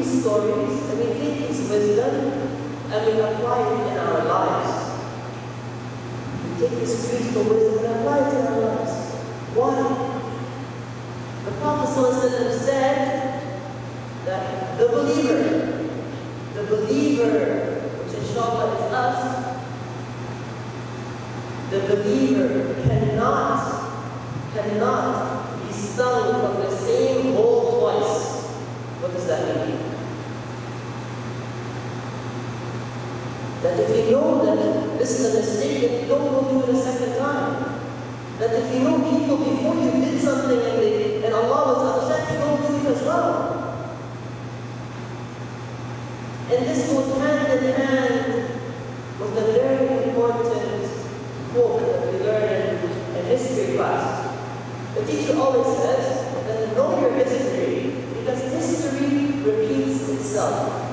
these stories and we take this wisdom and we apply it in our lives. We take this beautiful wisdom and apply it in our lives. Why? The Prophet ﷺ said that the believer, which inshallah is us, the believer cannot be stung from the same hole twice. What does that mean? That if you know that this is a mistake, that you don't go do it a second time. That if you know people before you did something and Allah was upset, you don't do it as well. And this goes hand in hand with the very important quote that we learned in history class. The teacher always says that know your history because history repeats itself.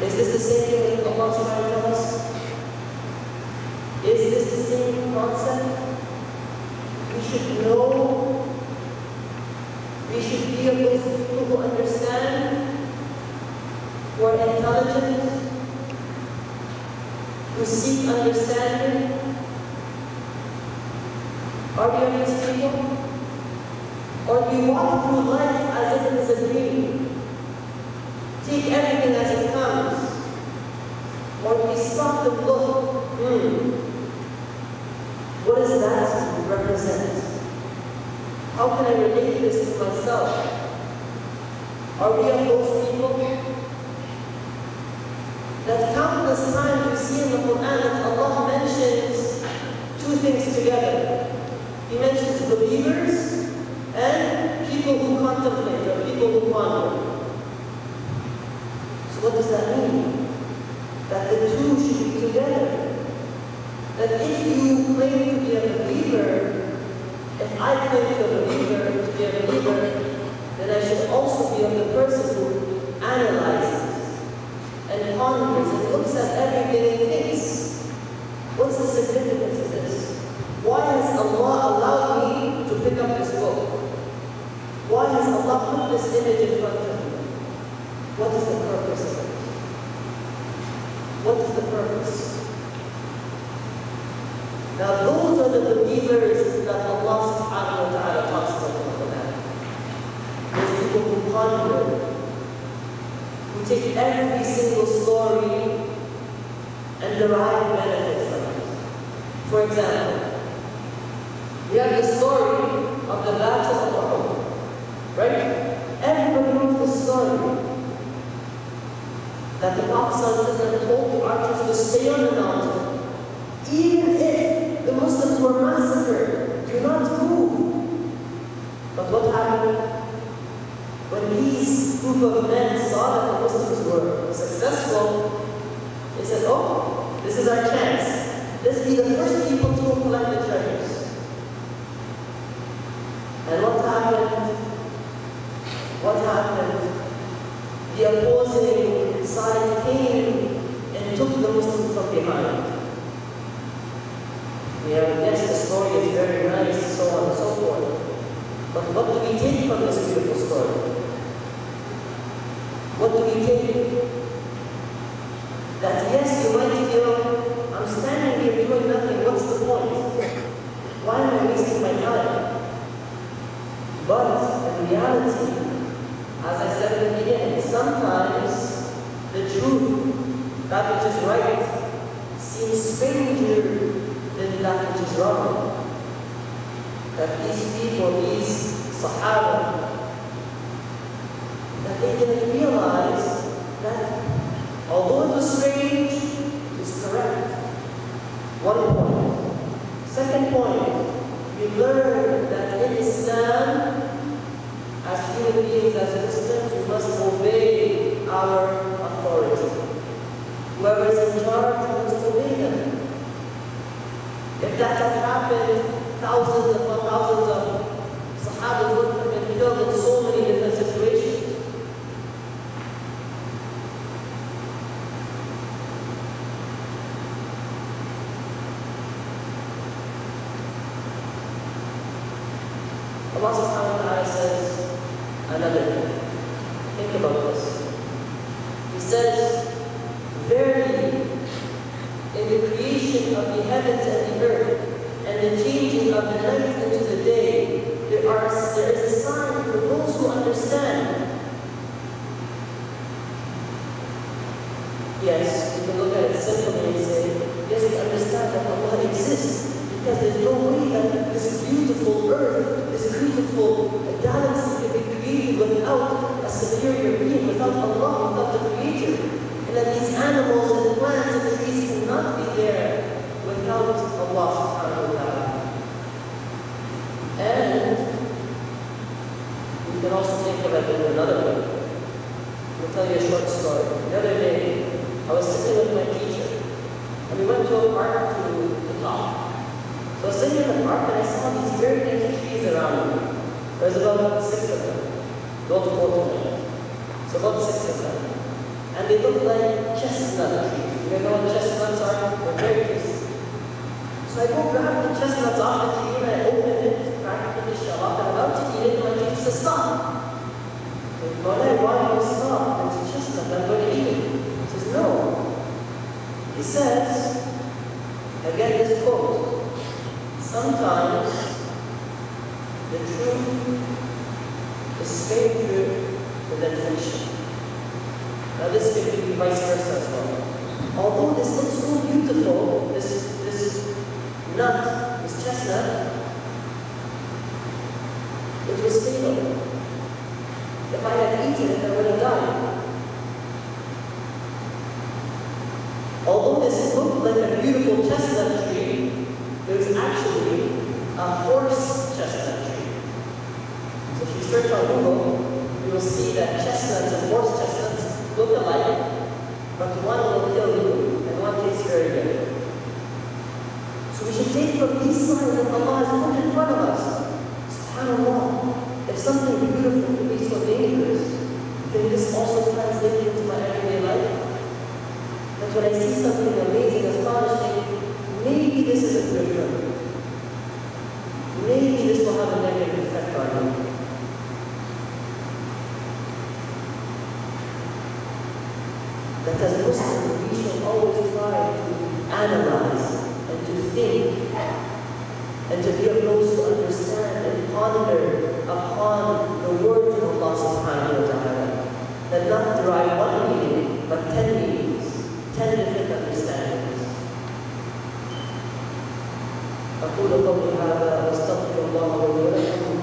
Is this the same thing that Allah is trying to tell us? Is this the same concept? We should know, we should be of those people who understand, who are intelligent, who seek understanding. Are we of these people? Or do you walk through life as if it is a dream? Take everything as it comes. Or do we stop and look? What does that represent? How can I relate this to myself? Are we of those people? That countless times we see in the Quran that Allah mentions two things together. He mentions believers and people who contemplate or people who ponder. So what does that mean? That the two should be together. That if you claim to be a believer, if I claim to be a believer, then I should also be of the person who analyzes and ponders and looks at everything and thinks, what's the significance of this? Why has Allah allowed me to pick up this book? Why has Allah put this image in front of me? What is the purpose of it? What is the purpose? Now those are the believers that Allah subhanahu wa ta'ala talks about in the Quran. Those people who ponder, who take every single story and derive benefit from it. For example, we have the story of the Battle of Uhud, right? Everybody knows the story. That the Prophet told the archers to stay on the mountain, even if the Muslims were massacred, do not move. But what happened? When these group of men saw that the Muslims were successful, they said, oh, this is our chance. Let's be the first people to collect the treasures. And what happened? What happened? The opposing side came and took the Muslims from behind. Yes, the story is very nice, so on and so forth. But what do we take from this beautiful story? What do we take? That yes, you might feel, I'm standing here doing nothing, what's the point? Why am I wasting my time? But in reality, as I said in the beginning, sometimes the truth, that which is right, seems stranger than that which is wrong. That these people, these Sahaba, that they didn't realize that although it was strange, it was correct. 1 point. Second point, we learn that in Islam, as human beings, as Muslims, we must obey our authority. Whoever is in charge, we must obey them. If that had happened, thousands upon thousands of Sahabas would have been killed in so many different situations. Allah subhanahu wa ta'ala says, another thing. Think about this. He says, verily, in the creation of the heavens and the earth, and the changing of the night into the day, there is a sign for those who understand. Yes, you can look at it simply and say, yes, we understand that Allah exists, because there's no way that this beautiful earth, this beautiful galaxy can be created without a superior being, without Allah, without the Creator. And that these animals and plants and trees cannot be there without Allah subhanahu wa ta'ala. And you can also think of it in another way. I'll tell you a short story. The other day, I was sitting with my teacher, and we went to a park to talk. So I was sitting in the park, and I saw these very big trees around me. There's about 6 of them. Don't quote me. So about 6 of them. And they look like chestnut trees. You know what chestnuts are? They're very tasty. So I go grab the chestnuts off the tree, and I open it, crack the shell off, and I'm about to eat it, and my teacher says, stop. Why do you stop? It's a chestnut, I'm going to eat it. He says, no. He says, again this quote, sometimes the truth is stranger than fiction. Now this could be vice versa as well. Although this looks so beautiful, this nut, this chestnut, it was fatal. If I had eaten it, I would have died. Although this looked like a beautiful chestnut tree, it was actually a horse chestnut tree. So if you search on Google, you will see that chestnuts and horse chestnuts look alike, but one will kill you and one tastes very good. So we should take from these signs that Allah has put in front of us. SubhanAllah. If something beautiful can be so dangerous, can this also translate into my everyday life? That when I see something amazing, astonishing, maybe this isn't good for me. Maybe this will have a negative effect on me. That as Muslims, we should always try to analyze and to think and to be of those who understand and ponder upon the words of Allah subhanahu wa ta'ala. That not derive one meaning, but 10 meanings, 10 different understandings. أقول قولي هذا وأستغفر الله لي ولكم